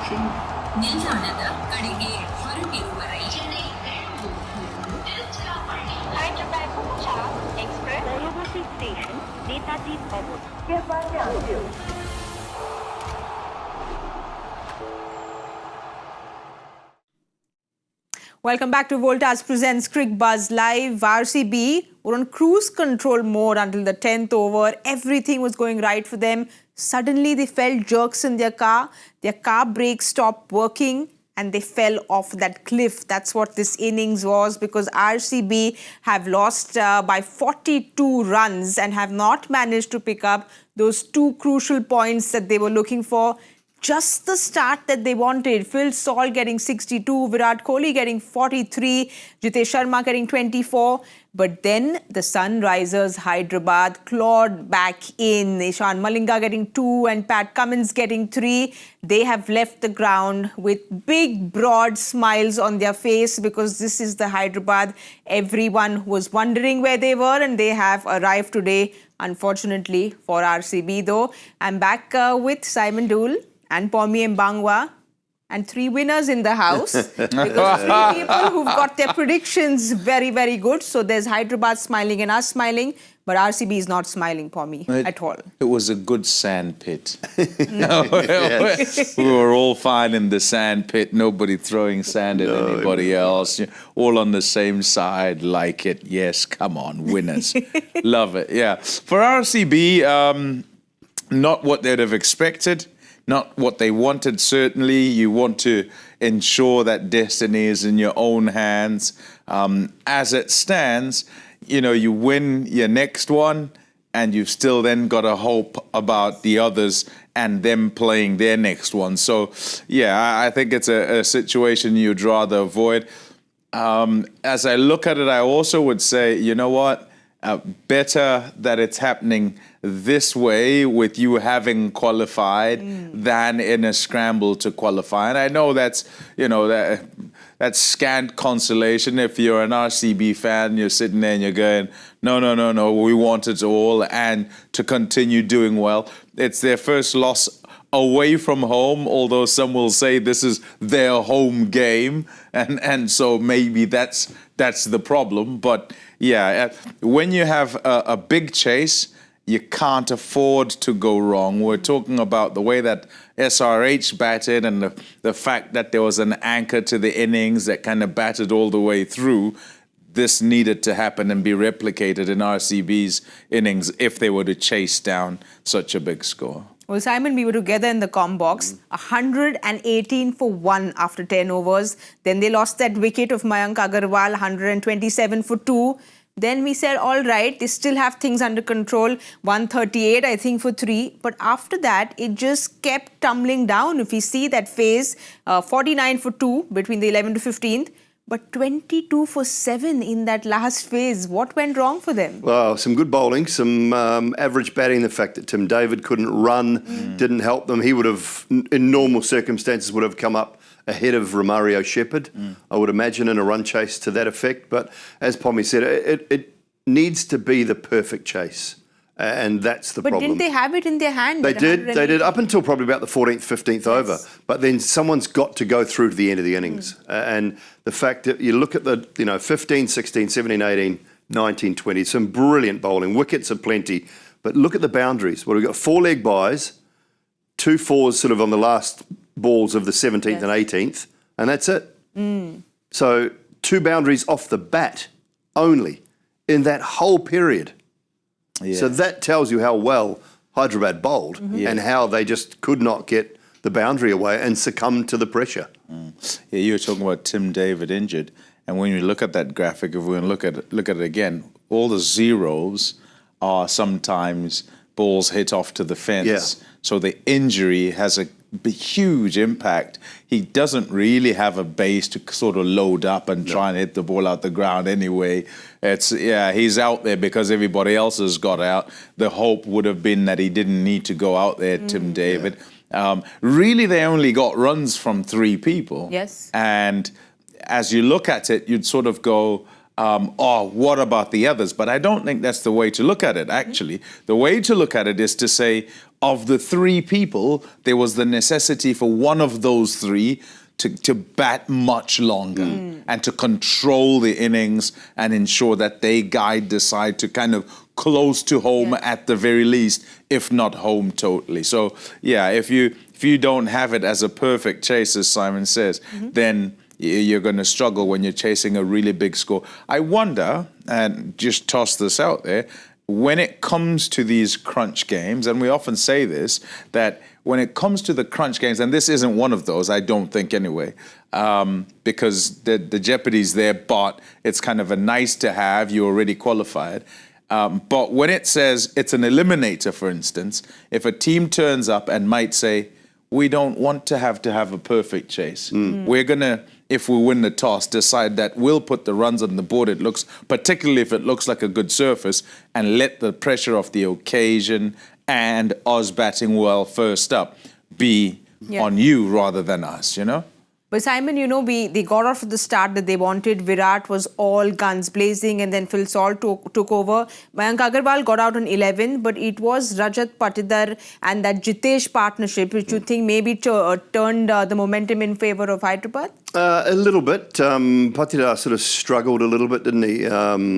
instruction. Express University Station, Netaji Bhavan. Welcome back to Voltas Presents Cricbuzz Live. RCB were on cruise control mode until the 10th over. Everything was going right for them. Suddenly, they felt jerks in their car. Their car brakes stopped working and they fell off that cliff. That's what this innings was, because RCB have lost by 42 runs and have not managed to pick up those two crucial points that they were looking for. Just the start that they wanted. Phil Saul getting 62, Virat Kohli getting 43, Jitesh Sharma getting 24. But then the Sunrisers Hyderabad clawed back in. Ishan Malinga getting 2 and Pat Cummins getting 3. They have left the ground with big, broad smiles on their face, because this is the Hyderabad everyone was wondering where they were, and they have arrived today, unfortunately for RCB though. I'm back with Simon Doull and Pommie Mbangwa, and 3 winners in the house, because 3 people who've got their predictions very, very good. So there's Hyderabad smiling and us smiling, but RCB is not smiling, Pommie, at all. It was a good sand pit. We were all fine in the sand pit, nobody throwing sand at anybody else, all on the same side, like it. Yes, come on, winners. Love it, yeah. For RCB, not what they'd have expected. Not what they wanted, certainly. You want to ensure that destiny is in your own hands. As it stands, you win your next one, and you've still then got to hope about the others and them playing their next one. So, yeah, I think it's a situation you'd rather avoid. As I look at it, I also would say, you know what? Better that it's happening this way, with you having qualified, than in a scramble to qualify. And I know that's, that's scant consolation. If you're an RCB fan, you're sitting there and you're going, no, we want it all, and to continue doing well. It's their first loss away from home, although some will say this is their home game, and so maybe that's the problem. But yeah, when you have a big chase, you can't afford to go wrong. We're talking about the way that SRH batted, and the fact that there was an anchor to the innings that kind of batted all the way through. This needed to happen and be replicated in RCB's innings if they were to chase down such a big score. Well, Simon, we were together in the comm box, 118 for 1 after 10 overs. Then they lost that wicket of Mayank Agarwal, 127 for 2. Then we said, all right, they still have things under control, 138, I think, for 3. But after that, it just kept tumbling down. If we see that phase, 49 for 2 between the 11th to 15th, but 22 for 7 in that last phase. What went wrong for them? Well, some good bowling, some average batting. The fact that Tim David couldn't run didn't help them. He would have, in normal circumstances, would have come up ahead of Romario Shepherd, I would imagine, in a run chase to that effect. But as Pommie said, it needs to be the perfect chase. And that's the problem. But didn't they have it in their hand? They did, up until probably about the 14th, 15th over. But then someone's got to go through to the end of the innings. And the fact that you look at the, 15, 16, 17, 18, 19, 20, some brilliant bowling, wickets are plenty. But look at the boundaries. Well, we've got 4 leg byes, 2 fours sort of on the last balls of the 17th and 18th, and that's it. So 2 boundaries off the bat only in that whole period. Yeah. So that tells you how well Hyderabad bowled and how they just could not get the boundary away and succumb to the pressure. Yeah, you were talking about Tim David injured, and when you look at that graphic, if we look at it again, all the zeros are sometimes balls hit off to the fence. Yeah. So the injury has a huge impact. He doesn't really have a base to sort of load up and try and hit the ball out the ground anyway. He's out there because everybody else has got out. The hope would have been that he didn't need to go out there, Tim David. Really, they only got runs from 3 people. Yes. And as you look at it, you'd sort of go, what about the others? But I don't think that's the way to look at it, actually. The way to look at it is to say, of the three people, there was the necessity for one of those three to bat much longer and to control the innings and ensure that they guide the side to kind of close to home at the very least, if not home totally. So, yeah, if you don't have it as a perfect chase, as Simon says, then you're going to struggle when you're chasing a really big score. I wonder, and just toss this out there, when it comes to these crunch games, and we often say this, that when it comes to the crunch games, and this isn't one of those, I don't think anyway, because the jeopardy's there, but it's kind of a nice to have, you're already qualified. But when it says it's an eliminator, for instance, if a team turns up and might say, we don't want to have a perfect chase. We're going to, if we win the toss, decide that we'll put the runs on the board, particularly if it looks like a good surface, and let the pressure of the occasion and us batting well first up be on you rather than us, you know? But Simon, you know, they got off to the start that they wanted. Virat was all guns blazing, and then Phil Salt took over. Mayank Agarwal got out on 11, but it was Rajat Patidar and that Jitesh partnership, which you think maybe turned the momentum in favour of Hyderabad? A little bit. Patidar sort of struggled a little bit, didn't he?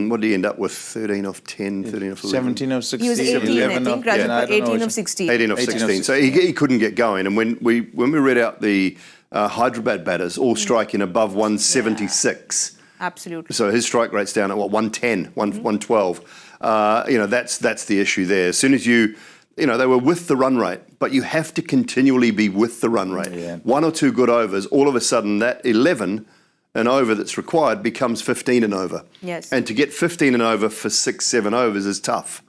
What did he end up with? 13 off 10, 13 off 11? 17 of 16. He was 18, 11 I think. of, Rajat, 18 of 16. 18 of 16. So he couldn't get going. And when we read out the Hyderabad batters, all striking above 176. Absolutely. So his strike rate's down at 110, 112. That's the issue there. As soon as they were with the run rate, but you have to continually be with the run rate. Yeah. One or two good overs, all of a sudden that 11 an over that's required becomes 15 and over. Yes. And to get 15 and over for 6-7 overs is tough.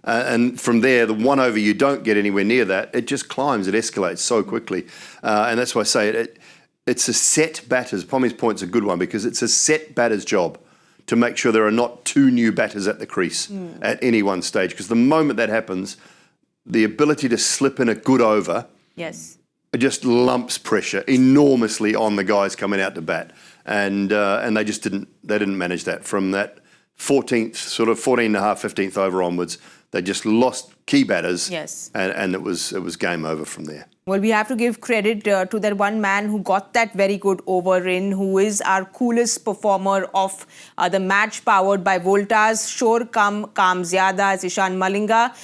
And from there, the one over you don't get anywhere near that, it just climbs, it escalates so quickly. And that's why I say it's a set batter's, Pommie's point's a good one, because it's a set batter's job to make sure there are not two new batters at the crease at any one stage. Because the moment that happens, the ability to slip in a good over it just lumps pressure enormously on the guys coming out to bat. And they just didn't manage that. From that 14th, sort of 14 and a half, 15th over onwards, they just lost key batters. Yes. And it was game over from there. Well, we have to give credit to that one man who got that very good over in, who is our coolest performer of the match powered by Voltas. Shore Kam Zyada as Ishan Malinga.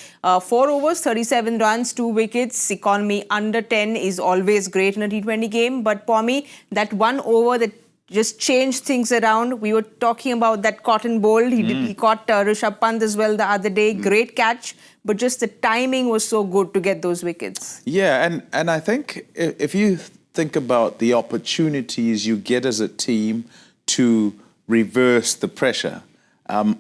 4 overs, 37 runs, 2 wickets. Economy under 10 is always great in a T20 game. But Pommie, that one over that just changed things around. We were talking about that cotton bowl. He caught Rishabh Pant as well the other day. Great catch. But just the timing was so good to get those wickets. Yeah, and I think if you think about the opportunities you get as a team to reverse the pressure,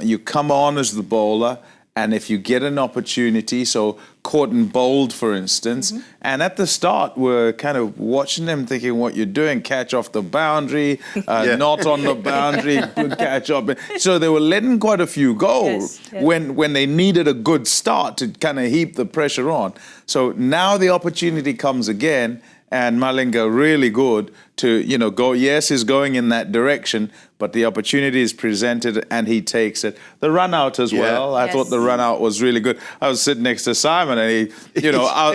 you come on as the bowler, and if you get an opportunity, so Cotton bowled, for instance, and at the start we're kind of watching them thinking what you're doing, catch off the boundary, not on the boundary, good catch up. So they were letting quite a few go when they needed a good start to kind of heap the pressure on. So now the opportunity comes again, and Malinga really good to, go, yes, he's going in that direction, but the opportunity is presented and he takes it. The run out as well, I thought the run out was really good. I was sitting next to Simon and he,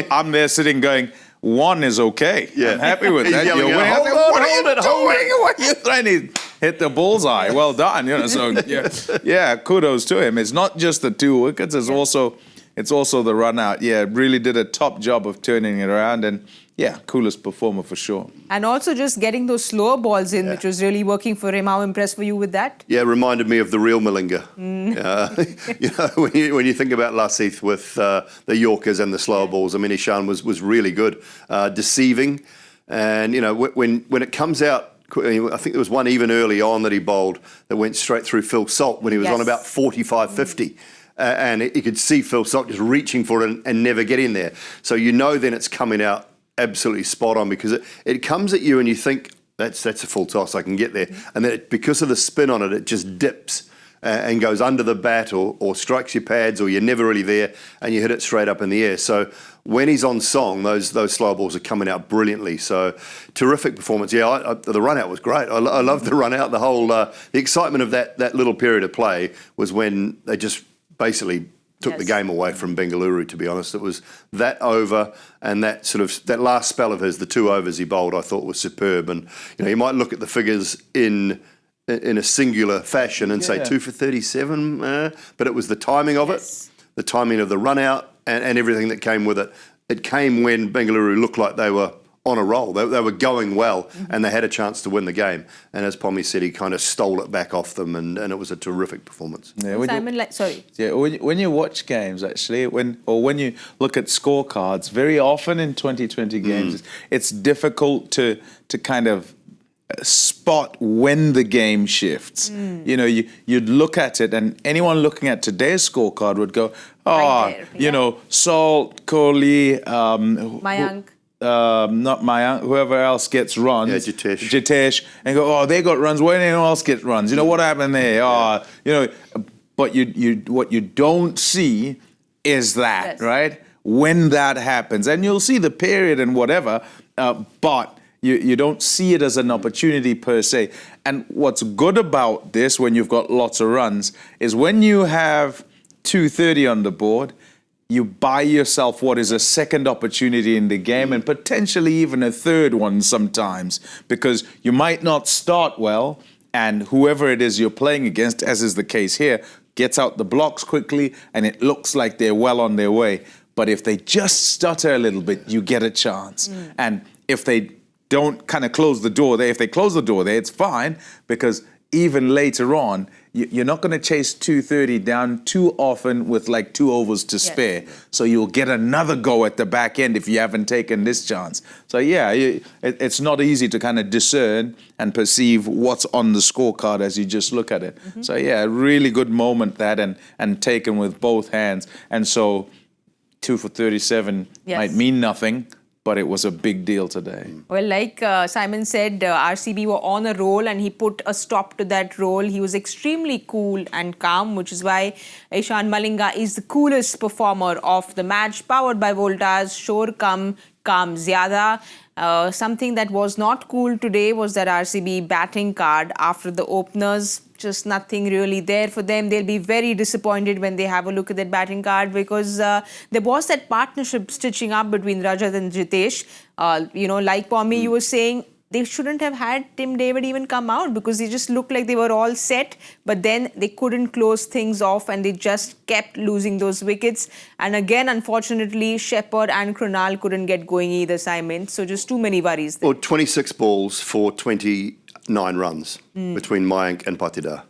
I'm there sitting going, one is okay. Yeah. I'm happy with that. You're winning. What are you doing? What are you trying to hit the bullseye? Well done. So kudos to him. It's not just the 2 wickets, it's also the run out. Yeah, really did a top job of turning it around, and coolest performer for sure. And also just getting those slower balls in, which was really working for him. How impressed were you with that? Yeah, reminded me of the real Malinga. When you think about Lasith with the Yorkers and the slower balls, I mean, Ishan was really good, deceiving. And, when it comes out, I think there was one even early on that he bowled that went straight through Phil Salt when he was on about 45, 50. And you could see Phil Salt just reaching for it and never getting there. So then it's coming out absolutely spot on, because it comes at you and you think, that's a full toss, I can get there. And then because of the spin on it, it just dips and goes under the bat or strikes your pads, or you're never really there and you hit it straight up in the air. So when he's on song, those slow balls are coming out brilliantly. So terrific performance. Yeah, the run out was great. I love the run out. The whole the excitement of that little period of play was when they just basically took the game away from Bengaluru, to be honest. It was that over and that last spell of his, the 2 overs he bowled, I thought was superb. And, you might look at the figures in a singular fashion and say 2 for 37, but it was the timing of it, the timing of the run out and everything that came with it. It came when Bengaluru looked like they were on a roll. They were going well and they had a chance to win the game. And as Pommie said, he kind of stole it back off them and it was a terrific performance. Yeah, Simon, sorry. Yeah, when you watch games, actually, when you look at scorecards, very often in 2020 games, it's difficult to kind of spot when the game shifts. You'd look at it and anyone looking at today's scorecard would go, Salt, Kohli, Mayank. Not Mayank, whoever else gets runs. Yeah, Jitesh. And go, they got runs. Why anyone else get runs? What happened there? But what you don't see is that, right? When that happens. And you'll see the period and whatever, but you don't see it as an opportunity per se. And what's good about this when you've got lots of runs is when you have 230 on the board, you buy yourself what is a second opportunity in the game and potentially even a third one sometimes, because you might not start well and whoever it is you're playing against, as is the case here, gets out the blocks quickly and it looks like they're well on their way. But if they just stutter a little bit, you get a chance. And if they don't kind of close the door there, if they close the door there, it's fine, because even later on, you're not going to chase 230 down too often with like 2 overs to spare. So you'll get another go at the back end if you haven't taken this chance. So it's not easy to kind of discern and perceive what's on the scorecard as you just look at it. So a really good moment that and taken with both hands. And so 2 for 37 might mean nothing, but it was a big deal today. Well, like Simon said, RCB were on a roll and he put a stop to that roll. He was extremely cool and calm, which is why Ishan Malinga is the coolest performer of the match, powered by Voltas, Shore Kam Zyada. Something that was not cool today was that RCB batting card after the openers. Just nothing really there for them. They'll be very disappointed when they have a look at that batting card, because there was that partnership stitching up between Rajat and Jitesh. Like Pommie, you were saying, they shouldn't have had Tim David even come out, because they just looked like they were all set, but then they couldn't close things off and they just kept losing those wickets. And again, unfortunately, Shepherd and Krunal couldn't get going either, Simon. So just too many worries there. Well, 26 balls for 29 runs between Mayank and Patidar.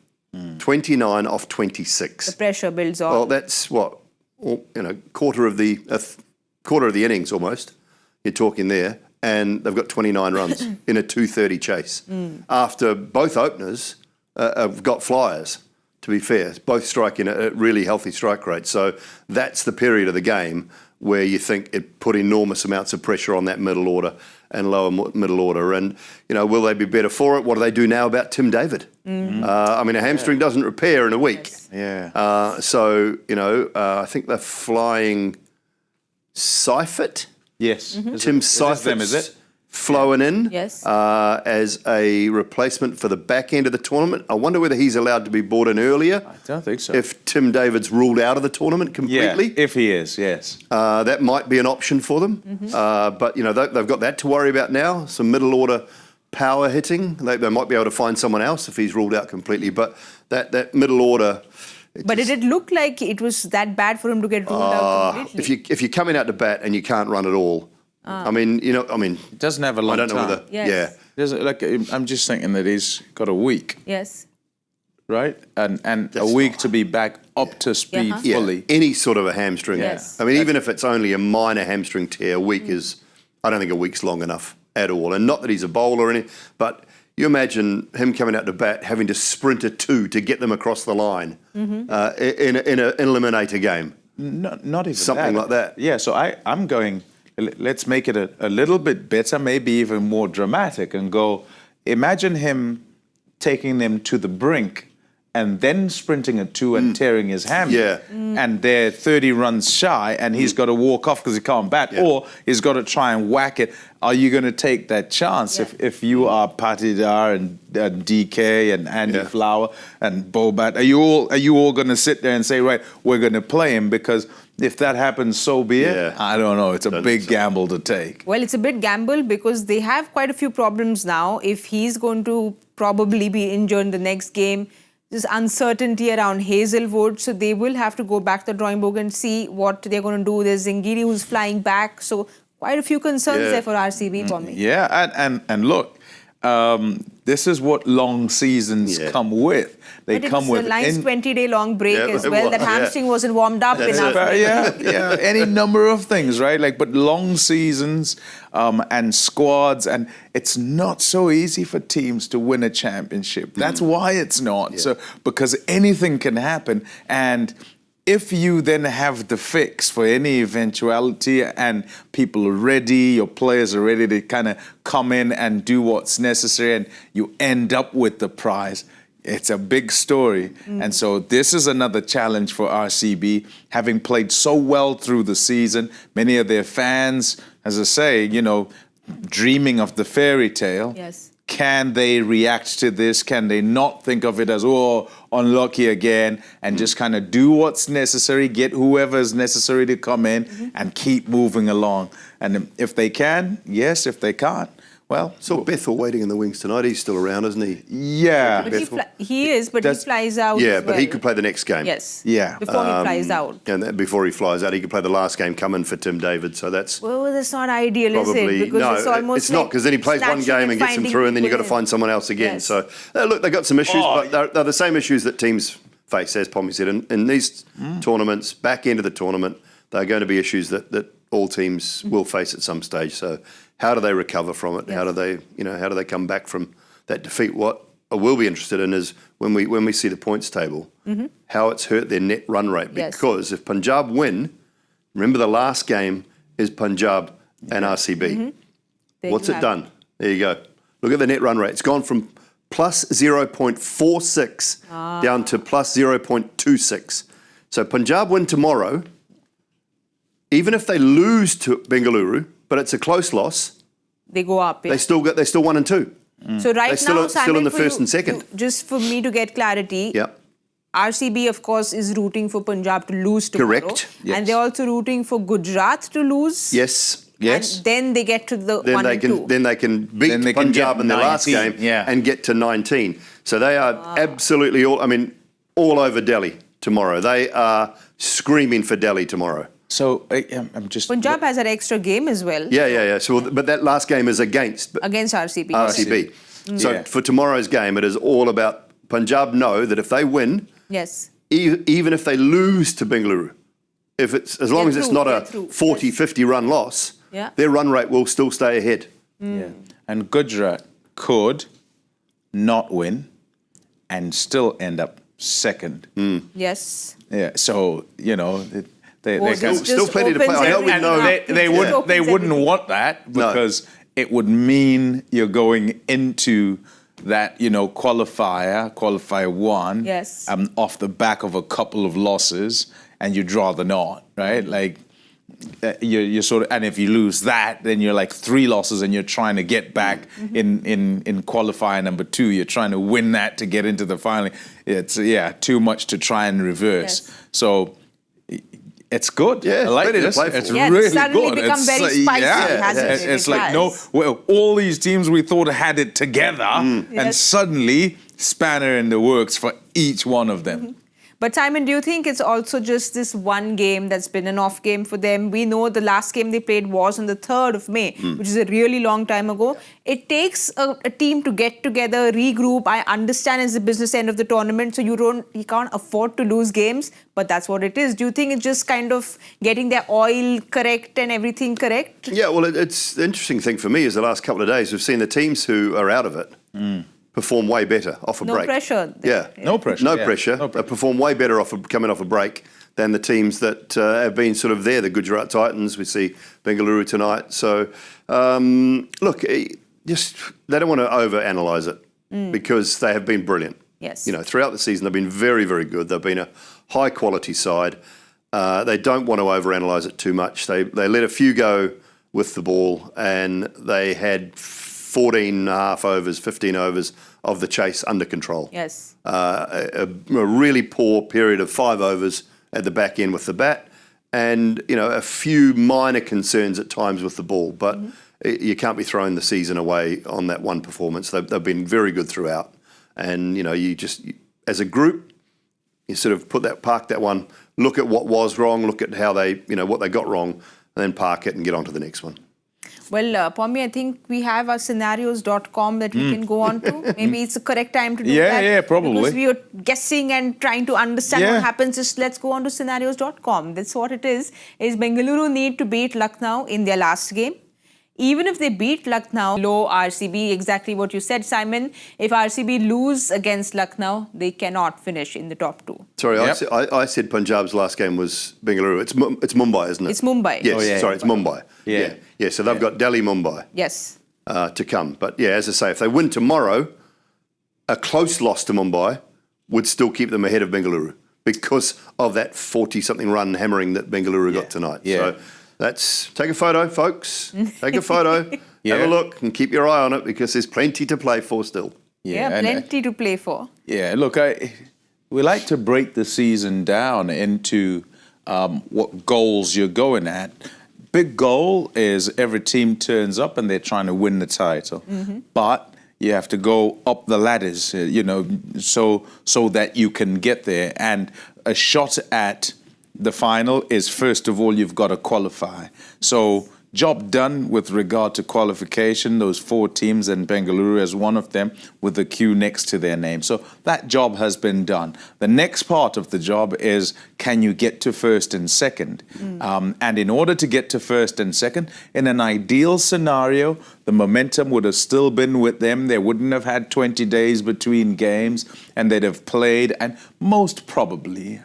29 off 26. The pressure builds on. Well, that's what, quarter of the innings almost. You're talking there. And they've got 29 runs in a 230 chase. After both openers have got flyers, to be fair, both striking at a really healthy strike rate. So that's the period of the game where you think it put enormous amounts of pressure on that middle order and lower middle order. And, will they be better for it? What do they do now about Tim David? A hamstring doesn't repair in a week. I think they're flying Seifert. Yes. Tim Seifert's flowing in as a replacement for the back end of the tournament. I wonder whether he's allowed to be brought in earlier. I don't think so. If Tim David's ruled out of the tournament completely. Yeah, if he is, yes. That might be an option for them. But, they've got that to worry about now. Some middle order power hitting. They might be able to find someone else if he's ruled out completely. But that middle order... But did it look like it was that bad for him to get ruled out completely? If you're coming out to bat and you can't run at all, it doesn't have a long time. I don't know whether, I'm just thinking that he's got a week. Yes. Right? And a week to be back up to speed fully. Any sort of a hamstring. Yes. Even if it's only a minor hamstring tear, a week is, I don't think a week's long enough at all. And not that he's a bowler or anything, but you imagine him coming out to bat, having to sprint a 2 to get them across the line in an eliminator game. Not even something like that. Yeah, so I'm going, let's make it a little bit better, maybe even more dramatic, and go, imagine him taking them to the brink and then sprinting a 2 and tearing his hamstring. Yeah. And they're 30 runs shy, and he's got to walk off because he can't bat, or he's got to try and whack it. Are you going to take that chance if you are Patidar and DK and Andy Flower and Bobat? Are you all going to sit there and say, right, we're going to play him? Because if that happens, so be it. Yeah. I don't know. It's a big gamble to take. Well, it's a bit gamble because they have quite a few problems now. If he's going to probably be injured in the next game, there's uncertainty around Hazelwood, so they will have to go back to the drawing board and see what they're going to do. There's Zingiri who's flying back, so quite a few concerns there for RCB, Pommie. Yeah, and look, this is what long seasons come with. They But come it was with a nice 20-day long break as it well. was, That hamstring wasn't warmed up enough. yeah, any number of things, right? Like, but long seasons and squads, and it's not so easy for teams to win a championship. That's why it's not. So because anything can happen, and if you then have the fix for any eventuality and people are ready, your players are ready to kind of come in and do what's necessary, and you end up with the prize, it's a big story. And so this is another challenge for RCB, having played so well through the season. Many of their fans, as I say, you know, dreaming of the fairy tale. Yes. Can they react to this? Can they not think of it as, oh, unlucky again, and just kind of do what's necessary, get whoever is necessary to come in and keep moving along? And if they can, yes. If they can't, well. So Bethel waiting in the wings tonight. He's still around, isn't he? Yeah. But he is, but he flies out Yeah, as but he well. could play the next game. Yes. Yeah. Before he flies out. And before he flies out, he could play the last game, come in for Tim David. So that's Well, that's not ideal, probably is it? Because it's almost it's not, because then he plays one snatching game and gets him finding through, and then you've got to people in. find someone else again. Yes. So look, they've got some issues, but they're the same issues that teams face, as Pommie said. In these tournaments, back end of the tournament, they're going to be issues that all teams will face at some stage. So how do they recover from it? Yes. How do they come back from that defeat? What I will be interested in is when we see the points table, how it's hurt their net run rate. Yes. Because if Punjab win, remember the last game is Punjab and RCB. There What's you it have done? There you go. Look at the net run rate. It's gone from plus 0.46 down to plus 0.26. So Punjab win tomorrow. Even if they lose to Bengaluru, but it's a close loss, They go up. Yeah. they're still 1 and 2. So right They're now, still Simon, in the for first you- and second. Just for me to get clarity, Yeah. RCB, of course, is rooting for Punjab to lose tomorrow. Correct. And they're also rooting for Gujarat to lose. Yes. Yes. And then they get to the Then 1 they and can 2. then they can beat Then they can Punjab get in their last 19, game and get to 19. So they are absolutely all over Delhi tomorrow. They are screaming for Delhi tomorrow. So I'm just. Punjab has that extra game as well Yeah. So, but that last game is against against RCB. RCB. So Yeah. for tomorrow's game, it is all about Punjab know that if they win, Yes. even if they lose to Bengaluru, as long as it's not they're a through. 40, 50 run loss, Yeah. their run rate will still stay ahead. Yeah. And Gujarat could not win and still end up second. Yes. Yeah. So, you know, they Or can, this Still just plenty to play. opens I know we everything know- up. they It just wouldn't opens wouldn't everything. want that because it would mean you're going into that, you know, qualifier one, Yes. off the back of a couple of losses, and you'd rather not, right? Like you're sort of, and if you lose that, then you're like 3 losses, and you're trying to get back in qualifier number 2. You're trying to win that to get into the final. It's too much to try and reverse. Yes. So. It's good. Yeah, I like plenty to this. play for. It's Yeah, it's really suddenly good. become very spicy, hasn't it? It's It like, no, has. well, all these teams we thought had it together, and Yes. suddenly spanner in the works for each one of them. But Simon, do you think it's also just this one game that's been an off game for them? We know the last game they played was on the 3rd of May, which is a really long time ago. It takes a team to get together, regroup. I understand it's the business end of the tournament, so you can't afford to lose games, but that's what it is. Do you think it's just kind of getting their oil correct and everything correct? Yeah, well, it's the interesting thing for me is the last couple of days we've seen the teams who are out of it perform way better off a No break. pressure. Yeah. No pressure. No yeah. pressure. No They perform way better coming off a break than the teams that have been sort of there. The Gujarat Titans, we see Bengaluru tonight. So, look, they don't want to overanalyze it because they have been brilliant. Yes. You know, throughout the season, they've been very, very good. They've been a high quality side. They don't want to overanalyze it too much. They let a few go with the ball, and they had 14 and a half overs, 15 overs of the chase under control. Yes. A really poor period of 5 overs at the back end with the bat, and you know, a few minor concerns at times with the ball, but you can't be throwing the season away on that one performance. They've been very good throughout, and you know, as a group, you sort of park that one, look at what was wrong, look at how they, you know, what they got wrong, and then park it and get on to the next one. Well, Pommie, I think we have our scenarios.com that we can go on to. Maybe it's the correct time to do that. Yeah, probably. Because we are guessing and trying to understand what happens. Just let's go on to scenarios.com. That's what it is Bengaluru need to beat Lucknow in their last game. Even if they beat Lucknow, low RCB, exactly what you said, Simon. If RCB lose against Lucknow, they cannot finish in the top 2. Sorry, I said Punjab's last game was Bengaluru. It's Mumbai, isn't it? It's Mumbai. Yes, sorry, it's Mumbai. Yeah. So they've got Delhi, Mumbai. Yes. To come. But yeah, as I say, if they win tomorrow, a close loss to Mumbai would still keep them ahead of Bengaluru because of that 40-something run hammering that Bengaluru got tonight. Yeah. So take a photo, folks. Take a photo, have a look, and keep your eye on it because there's plenty to play for still. Yeah, plenty to play for. Yeah, look, we like to break the season down into what goals you're going at. Big goal is every team turns up and they're trying to win the title. But you have to go up the ladders, you know, so that you can get there. And a shot at the final is, first of all, you've got to qualify. So job done with regard to qualification, those 4 teams, and Bengaluru as one of them with the Q next to their name. So that job has been done. The next part of the job is, can you get to first and second? And in order to get to first and second, in an ideal scenario, the momentum would have still been with them. They wouldn't have had 20 days between games, and they'd have played. And most probably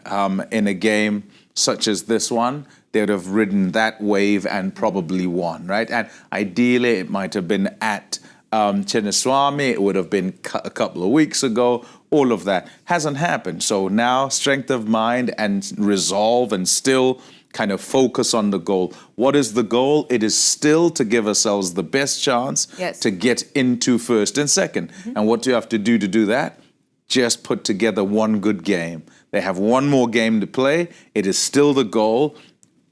in a game such as this one, they would have ridden that wave and probably won, right? And ideally, it might have been at Chinnaswamy. It would have been a couple of weeks ago. All of that hasn't happened. So now, strength of mind and resolve, and still kind of focus on the goal. What is the goal? It is still to give ourselves the best chance to get into first and second. And what do you have to do that? Just put together one good game. They have one more game to play. It is still the goal.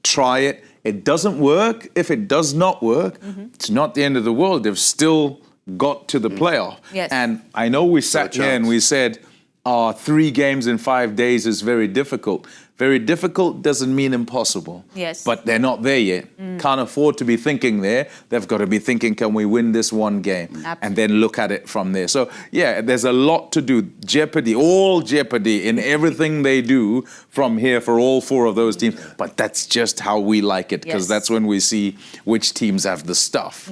Try it. It doesn't work. If it does not work, it's not the end of the world. They've still got to the playoff. Yes. And I know we sat here and we said, 3 games in 5 days is very difficult. Very difficult doesn't mean impossible. Yes. But they're not there yet. Can't afford to be thinking there. They've got to be thinking, can we win this one game? Absolutely. And then look at it from there. So, yeah, there's a lot to do. Jeopardy, all jeopardy in everything they do from here for all 4 of those teams. But that's just how we like it, because that's when we see which teams have the stuff.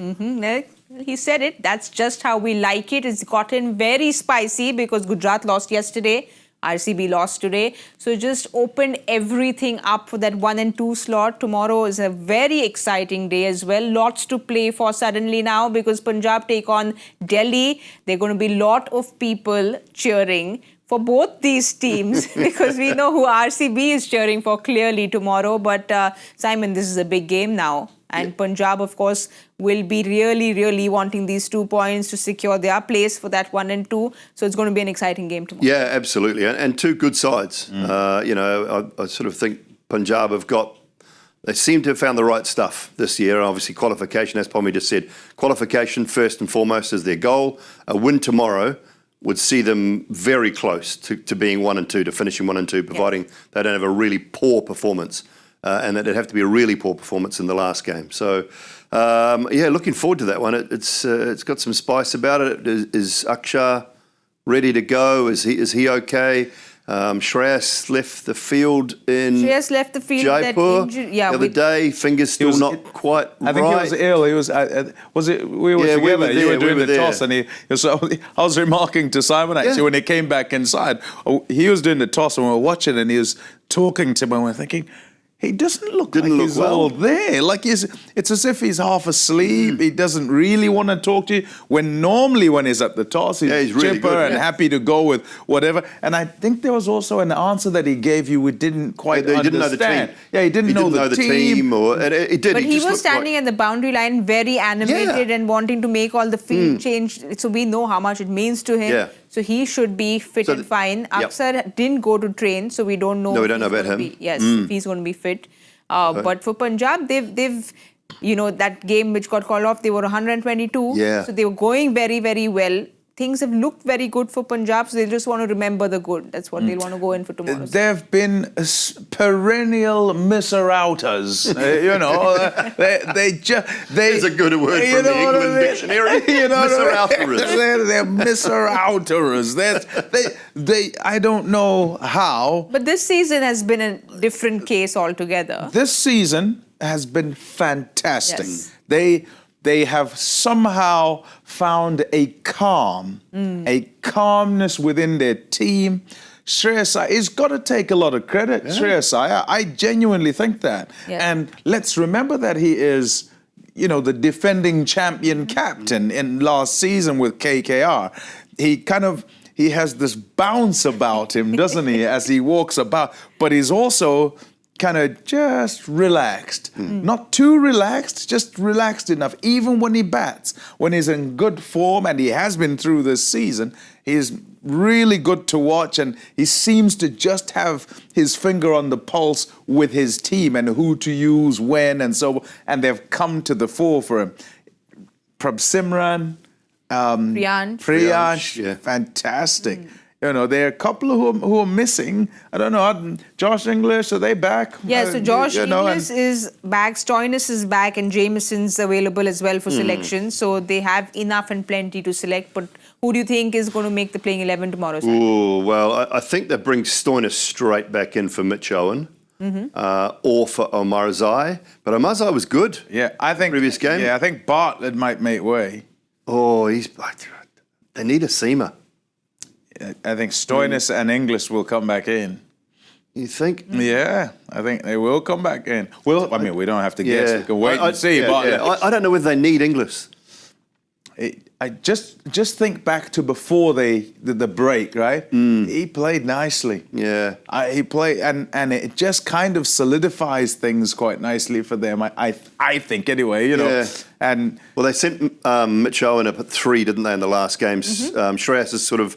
He said it. That's just how we like it. It's gotten very spicy because Gujarat lost yesterday. RCB lost today. So just opened everything up for that 1 and 2 slot. Tomorrow is a very exciting day as well. Lots to play for suddenly now because Punjab take on Delhi. There are going to be a lot of people cheering for both these teams because we know who RCB is cheering for clearly tomorrow. But Simon, this is a big game now. And Punjab, of course, will be really, really wanting these 2 points to secure their place for that 1 and 2. So it's going to be an exciting game tomorrow. Yeah, absolutely. And 2 good sides. You know, I sort of think Punjab they seem to have found the right stuff this year. Obviously, qualification, as Pommie just said, qualification first and foremost is their goal. A win tomorrow would see them very close to being 1 and 2, to finishing 1 and 2, providing they don't have a really poor performance. And that it'd have to be a really poor performance in the last game. So, looking forward to that one. It's got some spice about it. Is Akshar ready to go? Is he okay? Shreyas left the field in Jaipur the other day. Fingers still not quite right. I think he was ill. He was. We were together. We were there, you were doing we were the there. toss, and I was remarking to Simon actually when he came back inside. He was doing the toss, and we were watching, and he was talking to me, and we're thinking, he doesn't look Didn't like look he's well. all there. Like it's as if he's half asleep. He doesn't really want to talk to you. When normally when he's at the toss, he's really chipper good, and yeah. happy to go with whatever. And I think there was also an answer that he gave you we didn't quite He understand. didn't know the team. Yeah, he didn't know the team. or he did. But he just was looked standing at the boundary line, very animated and wanting to make all the field change. So we know how much it means to him. Yeah. So he should be fit So and fine. yep. Aksar didn't go to train, so we don't know. No, we if don't know he's about gonna him. be- yes, if he's going to be fit. But for Punjab, they've that game which got called off, they were 122. Yeah. So they were going very, very well. Things have looked very good for Punjab, so they just want to remember the good. That's what they'll want to go in for tomorrow. They've been perennial misser-outers. There's a good word from the England dictionary. Misser-outers. They're misser-outers. They. I don't know how. But this season has been a different case altogether. This season has been fantastic. Yes. They have somehow found a calmness within their team. Shreyas Iyer, he's got to take a lot of credit. Yeah. Shreyas Iyer, I genuinely think that. Yeah. And let's remember that he is, the defending champion captain in last season with KKR. He has this bounce about him, doesn't he, as he walks about. But he's also kind of just relaxed. Not too relaxed, just relaxed enough. Even when he bats, when he's in good form, and he has been through this season, he's really good to watch, and he seems to just have his finger on the pulse with his team and who to use when and so, and they've come to the fore for him. Prabh Priyansh, yeah. fantastic. There are a couple who are missing. I don't know. Josh English, are they back? Yeah, so Josh Inglis is back, Stoinis is back, and Jameson's available as well for selection. So they have enough and plenty to select. But who do you think is going to make the playing 11 tomorrow? Oh, well, I think they bring Stoinis straight back in for Mitch Owen or for Omar Zai. But Omar Zai was good. Yeah, I think previous game. Yeah, I think Bartlett might make way. Oh, they need a seamer. I think Stoinis and English will come back in. You think? Yeah, I think they will come back in. Well, I mean, we don't have to guess. We can wait and see. But I don't know whether they need English. I just think back to before the break, right? He played nicely. Yeah. He played, and it just kind of solidifies things quite nicely for them. I think anyway, Yeah. And Well, they sent Mitch Owen up at 3, didn't they, in the last games? Shreyas has sort of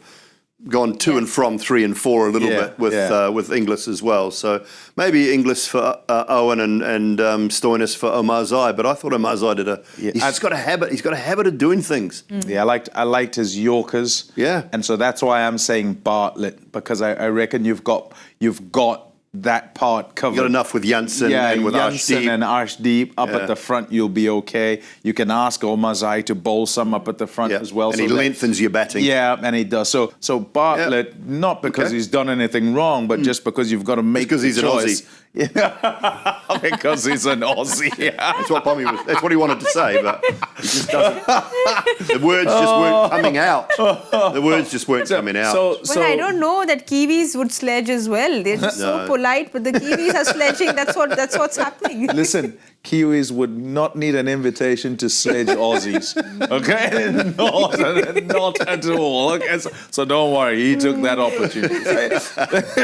gone to and from 3 and 4 a little bit with Inglis as well. So maybe Inglis for Owen and Stoinis for Omar Zai. But I thought Omar Zai did he's got a habit. He's got a habit of doing things. Yeah, I liked his Yorkers. Yeah. And so that's why I'm saying Bartlett, because I reckon you've got that part covered. You got enough with Janssen and with Janssen Arshdeep. and Arshdeep up Yeah. at the front, you'll be okay. You can ask Omar Zai to bowl some up at the front as well. And he lengthens your batting. Yeah, and he does. So Bartlett, not because he's done anything wrong, but just because you've got to make because he's choice. an Aussie. Yeah, because he's an Aussie. Yeah. That's what Pommie was. That's what he wanted to say, but he just doesn't. The words just weren't coming out. The words just weren't coming out. Well, I don't know that Kiwis would sledge as well. They're just so polite, but the Kiwis are sledging. That's what's happening. Listen, Kiwis would not need an invitation to sledge Aussies. Okay? Not at all. Okay? So don't worry, he took that opportunity.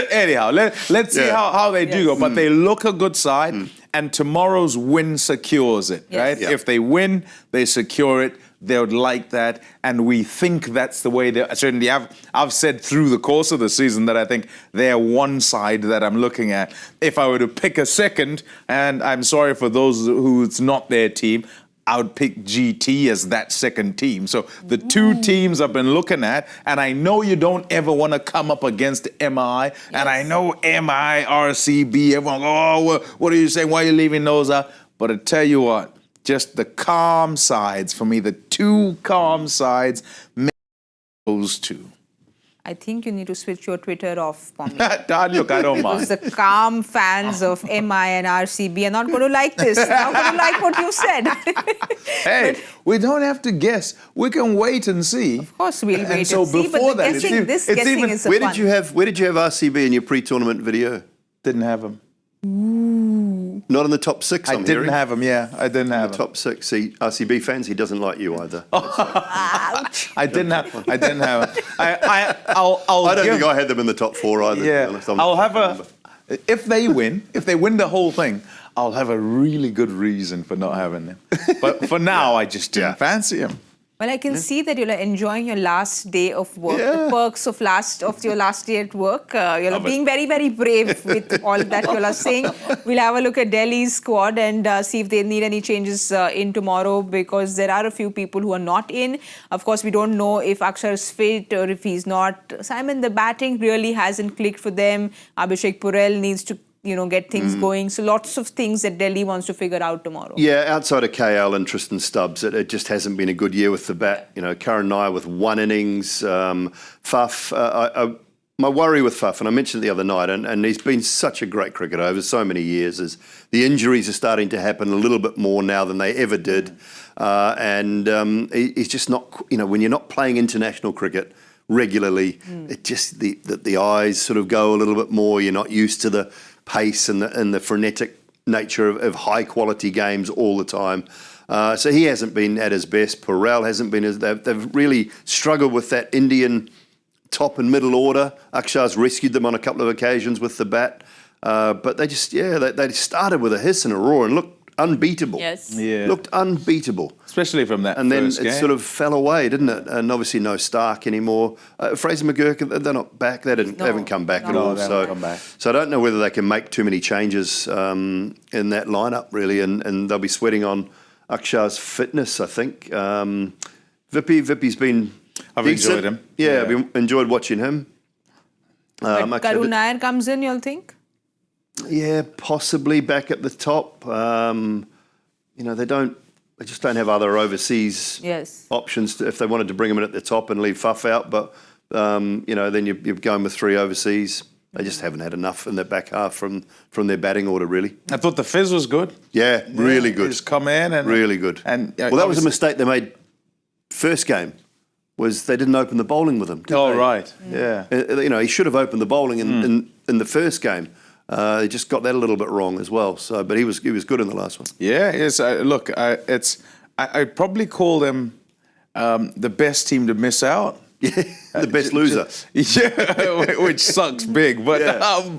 Anyhow, let's see how they do go. But they look a good side, and tomorrow's win secures it, right? Yeah. If they win, they secure it. They would like that, and we think that's the way they certainly I've said through the course of the season that I think they're one side that I'm looking at. If I were to pick a second, and I'm sorry for those who it's not their team, I would pick GT as that second team. So the two teams I've been looking at, and I know you don't ever want to come up against MI, and I know MI, RCB, everyone go, oh, what are you saying? Why are you leaving those out? But I tell you what, just the calm sides, for me, the two calm sides, those two. I think you need to switch your Twitter off, Pommie. Look, I don't mind. Because the calm fans of MI and RCB are not going to like this. Not going to like what you said. Hey, we don't have to guess. We can wait and see. Of course, we'll wait and so see. before But the that, guessing, it's guessing even, is the Where fun. did you have RCB in your pre-tournament video? Didn't have them. Not in the top six, I I'm didn't hearing. have him. Yeah, I didn't have him. Top six. See, RCB fans, he doesn't like you either. I didn't have him. I'll I don't give, think I had them in the top four either. to be Yeah, honest. I'll have a. If they win the whole thing, I'll have a really good reason for not having them. But for now, I just didn't fancy him. Well, I can see that you're enjoying your last day of work, the Yeah. perks of your last day at work. You're being very, very brave with all that you are saying. We'll have a look at Delhi's squad and see if they need any changes in tomorrow, because there are a few people who are not in. Of course, we don't know if Akshar is fit or if he's not. Simon, the batting really hasn't clicked for them. Abhishek Purell needs to get things going. So lots of things that Delhi wants to figure out tomorrow. Yeah, outside of KL and Tristan Stubbs, it just hasn't been a good year with the bat. Karan Nair with one innings. Faf, my worry with Faf, and I mentioned it the other night, and he's been such a great cricketer over so many years, is the injuries are starting to happen a little bit more now than they ever did. He's just not, when you're not playing international cricket regularly, it just, the eyes sort of go a little bit more. You're not used to the pace and the frenetic nature of high quality games all the time. So he hasn't been at his best. Purell hasn't been they've really struggled with that Indian top and middle order. Akshar's rescued them on a couple of occasions with the bat. But they just, they started with a hiss and a roar and looked unbeatable. Yes. Yeah. Looked unbeatable. Especially from that And then first it game. sort of fell away, didn't it? And obviously no Stark anymore. Fraser McGurk, they're not back. They haven't come back at all. they haven't come back. So I don't know whether they can make too many changes in that lineup, really. And they'll be sweating on Akshar's fitness, I think. Vippy's been I've decent. enjoyed him. Yeah, I've enjoyed watching him. But Karun Nair comes in, you'll think? Yeah, possibly back at the top. They just don't have other overseas options if they wanted to bring him in at the top and leave Faf out. But then you're going with three overseas. They just haven't had enough in their back half from their batting order, really. I thought the fizz was good. Yeah, really good. He's come in and Really good. And Well, that was a mistake they made first game, was they didn't open the bowling with him. did Oh they? right, yeah. He should have opened the bowling in the first game. He just got that a little bit wrong as well. So, but he was good in the last one. Yeah, yes. Look, I'd probably call them the best team to miss out. Yeah, the best loser. Yeah, which sucks big, but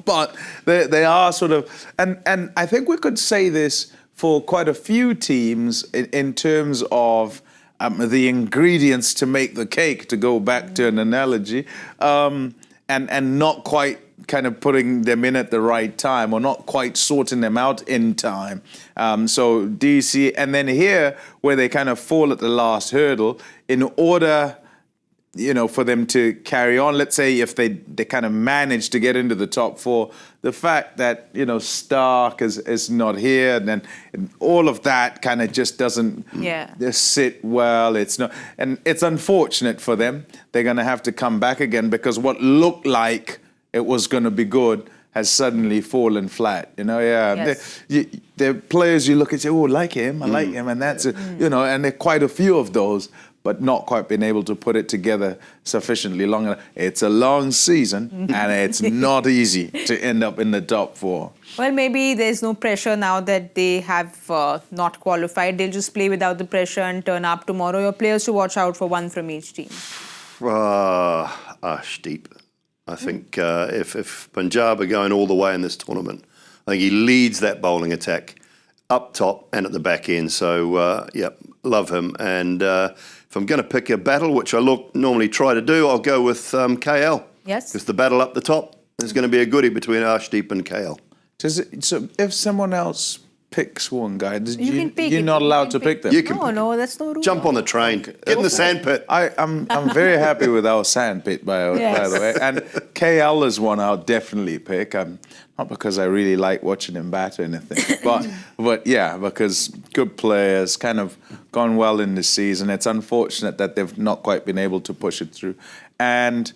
but they are sort of, and I think we could say this for quite a few teams in terms of the ingredients to make the cake, to go back to an analogy, and not quite kind of putting them in at the right time, or not quite sorting them out in time. So DC, and then here where they kind of fall at the last hurdle, in order, for them to carry on, let's say if they kind of manage to get into the top four, the fact that, Stark is not here, and then all of that kind of just doesn't sit well. It's not, and it's unfortunate for them. They're going to have to come back again, because what looked like it was going to be good has suddenly fallen flat. Yes. They're players you look and say, oh, I like him, and that's it. And there are quite a few of those, but not quite been able to put it together sufficiently long enough. It's a long season, and it's not easy to end up in the top four. Well, maybe there's no pressure now that they have not qualified. They'll just play without the pressure and turn up tomorrow. Your players to watch out for, one from each team. Arshdeep. I think if Punjab are going all the way in this tournament, I think he leads that bowling attack up top and at the back end. So, love him. And if I'm going to pick a battle, which I normally try to do, I'll go with KL. Yes. Because the battle up the top is going to be a goodie between Arshdeep and KL. So if someone else picks one guy, pick you're it. not You allowed can to pick them? You can No, that's no rule. jump on the train, get in the sandpit. I'm very happy with our sandpit, by the way. And KL is one I'll definitely pick. Not because I really like watching him bat or anything, but yeah, because good players, kind of gone well in the season. It's unfortunate that they've not quite been able to push it through. And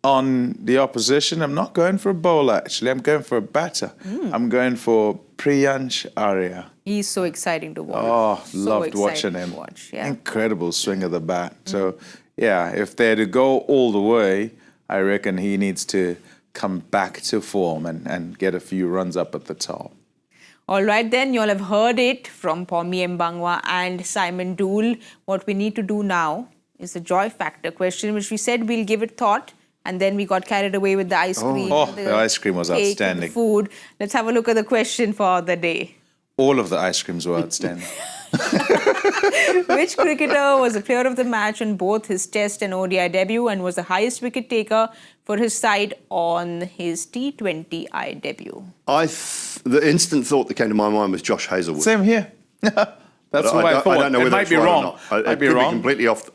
on the opposition, I'm not going for a bowler, actually. I'm going for a batter. I'm going for Priyansh Arya. He's so exciting to watch. Oh, So loved exciting watching to him. watch, yeah. Incredible swing of the bat. So, yeah, if they're to go all the way, I reckon he needs to come back to form and get a few runs up at the top. All right, then, you all have heard it from Pommie Mbangwa and Simon Doull. What we need to do now is the joy factor question, which we said we'll give it thought, and then we got carried away with the ice cream. Oh, and the ice cream was cake and the outstanding. food. Let's have a look at the question for the day. All of the ice creams were outstanding. Which cricketer was the player of the match on both his Test and ODI debut and was the highest wicket taker for his side on his T20I debut? The instant thought that came to my mind was Josh Hazlewood. Same here. That's what I thought. I don't know It whether might it's be right or wrong. not. Might It be could wrong. be completely off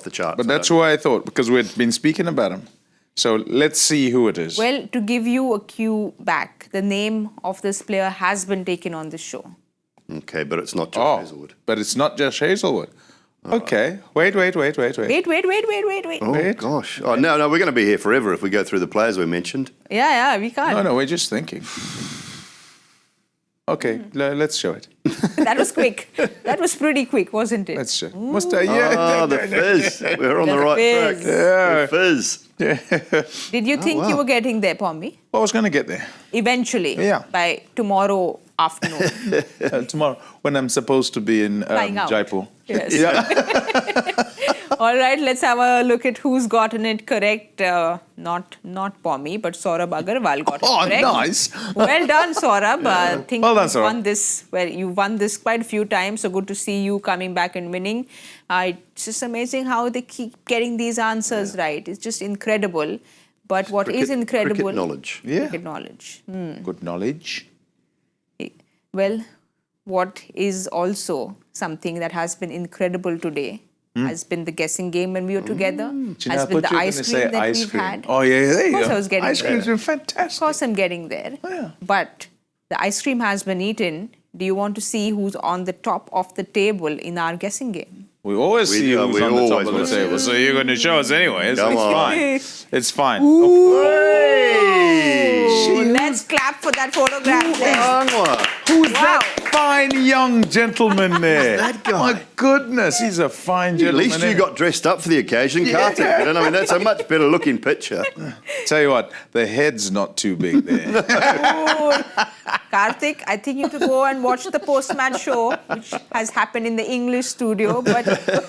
the charts. But that's what I thought, because we'd been speaking about him. So let's see who it is. Well, to give you a cue back, the name of this player has been taken on the show. Okay, but it's not Josh Hazlewood. But it's not just Hazlewood. Okay. Wait. Wait. Oh, gosh. Oh, no, we're going to be here forever if we go through the players we mentioned. Yeah, we can't. No, we're just thinking. Okay, let's show it. That was quick. That was pretty quick, wasn't it? Let's show. Yeah. The fizz. We're on the right track. fizz. The fizz. Did you think you were getting there, Pommie? I was going to get there Eventually, Yeah. by tomorrow afternoon. tomorrow when I'm supposed to be in Flying out. Jaipur. Yes. Yeah. All right, let's have a look at who's gotten it correct. Not Pommie, but Saurabh Agarwal got it Oh, correct. nice. Well done, Saurabh. I think Well done, you've Saurabh. won this. Well, you've won this quite a few times. So good to see you coming back and winning. It's just amazing how they keep getting these answers right. It's just incredible. But what is incredible? Cricket knowledge. Yeah. Cricket knowledge. Good knowledge. Well, what is also something that has been incredible today has been the guessing game when we were together, has been the ice cream that we've had. Oh, yeah, there you Of course go. I was getting Ice cream's there. been fantastic. Of course I'm getting there. Yeah. But the ice cream has been eaten. Do you want to see who's on the top of the table in our guessing game? We always We see do, who's we on the top always of the wanna see table, so you're going to show us anyway. It's Come on. fine. It's fine. Ooh, let's clap for that photograph there. Mbangwa. Who's Wow. that fine young gentleman there? that guy? My goodness, he's a fine At gentleman. least you isn't got dressed up for the occasion, Karthik. You know, I mean, that's a much better looking picture. he? Tell you what, the head's not too big there. Karthik, I think you have to go and watch the post-match show, which has happened in the English studio. But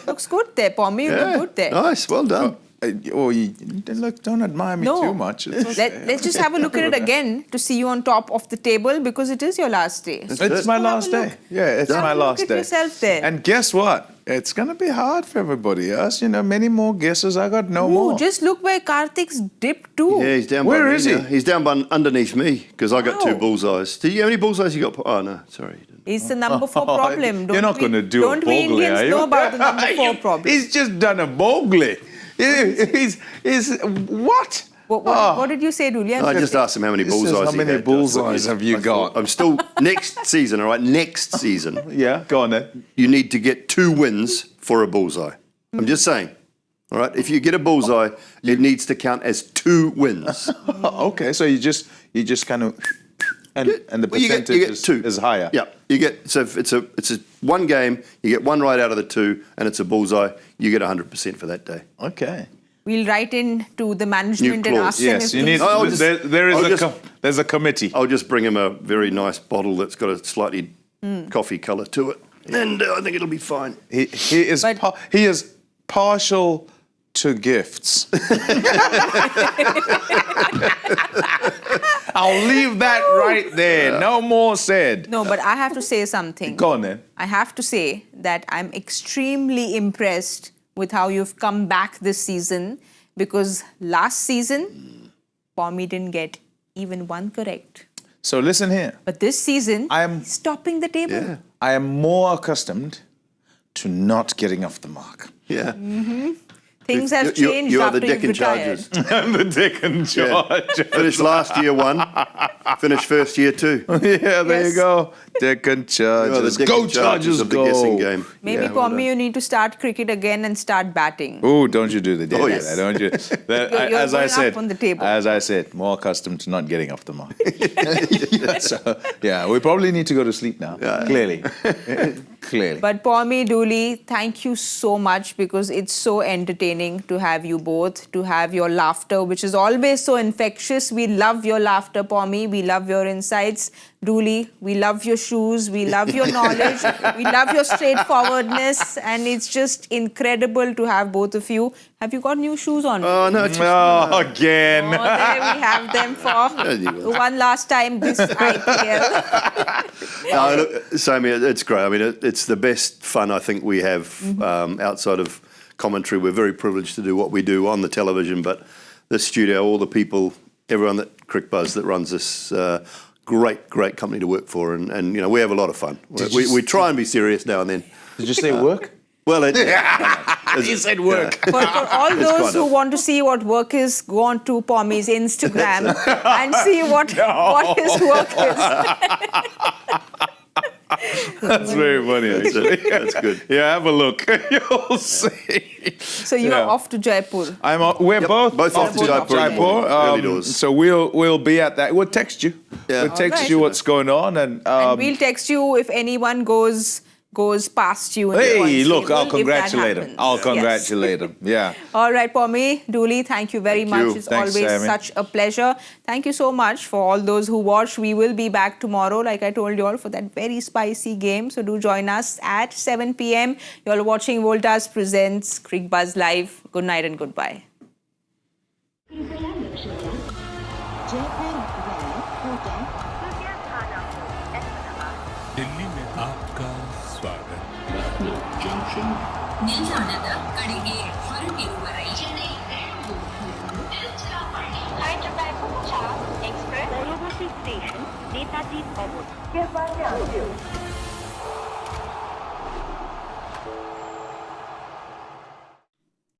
looks good there, Pommie. You look good there. Nice, well done. Look, don't admire me too much. It's okay. Let's just have a look at it again to see you on top of the table because it is your last day. So It's my have a last look. day. Yeah, it's Have my a look last at day. yourself there. And guess what? It's going to be hard for everybody else. You know, many more guesses. I got no more. Ooh, just look where Karthik's dipped too. Yeah, he's down Where by me is he? now. He's down by underneath me because I got two Wow. bullseyes. Do you how many bullseyes you got? Oh, no, sorry. you didn't. It's the number 4 problem. You're not going to do a Don't we bogey, Indians are you? know about the number 4 problem? He's just done a bogey. He's what? What did you say, Julian? I just asked him how many This says bullseyes how he many had. bullseyes have you I thought, got? I'm still, next season, all right, next season, Yeah, go on then. you need to get 2 wins for a bullseye. I'm just saying. All right, if you get a bullseye, it needs to count as 2 wins. Okay, so you just kind of and the Well, you percentage get 2 is higher. Yeah, you get so if it's a one game, you get 1 right out of the 2, and it's a bullseye. You get 100% for that day. Okay. We'll write in to the management and clause. ask them Yes, if you they- need. I'll just- There's a committee. I'll just bring him a very nice bottle that's got a slightly coffee colour to it, and I think it'll be fine. But- He is partial to gifts. I'll leave that right there. No more said. No, but I have to say something. Go on then. I have to say that I'm extremely impressed with how you've come back this season because last season, Pommie didn't get even one correct. So listen here. But this season, he's topping the table. Yeah. I am more accustomed to not getting off the mark. Yeah. Things have You- changed you are after the you've Deccan retired. Chargers. I'm the Dick and George. Finished last year 1, finished first year 2. Yeah, there Yes. you go. Dick and You are the Chargers. Deccan Go Chargers, of the go. guessing game. Maybe, Yeah, well Pommie, you need to start cricket again and start batting. Oh, don't you do the Oh, yes. yes. Don't you? You're As I going up said, on the table. as I said, more accustomed to not getting off the mark. So, yeah, we probably need to go to sleep now. Clearly, clearly. But Pommie, Dooley, thank you so much because it's so entertaining to have you both, to have your laughter, which is always so infectious. We love your laughter, Pommie. We love your insights. Dooley, we love your shoes, we love your knowledge, we love your straightforwardness, and it's just incredible to have both of you. Have you got new shoes on? Oh, no. Oh, again. Oh, there we have them for one last time this IPL. No, look, Sammy, it's great. I mean, it's the best fun I think we have outside of commentary. We're very privileged to do what we do on the television, but this studio, all the people, everyone at Cricbuzz that runs this great company to work for, and you know, we have a lot of fun. We try and be serious now and then. Did you say work? Well, You said work. For all those who want to see what work is, go on to Pommie's Instagram and see what his work is. That's very funny, actually. That's good. Yeah, have a look. You'll see. So you are off to Jaipur. We're both off to Jaipur. Early doors. So we'll be at that. We'll text you. Yeah. We'll text Alright. you what's going on, and And we'll text you if anyone goes past you. In the hey, points look, table, I'll if that congratulate him. happens. I'll Yes. congratulate him. Yeah. All right, Pommie, Dooley, thank you very much. you. It's Thanks, always Sammy. such a pleasure. Thank you so much for all those who watch. We will be back tomorrow, like I told you all, for that very spicy game. So do join us at 7 p.m. You're watching Voltas Presents Cricbuzz Live. Good night and goodbye. Delhi में आपका स्वागत ನಿಲ್ದಾಣದ ಕಡೆಗೆ ಹೊರಟಿರುವರೆ Hyderabad Punjab Express Rayagati Station, Netaji Bhavan.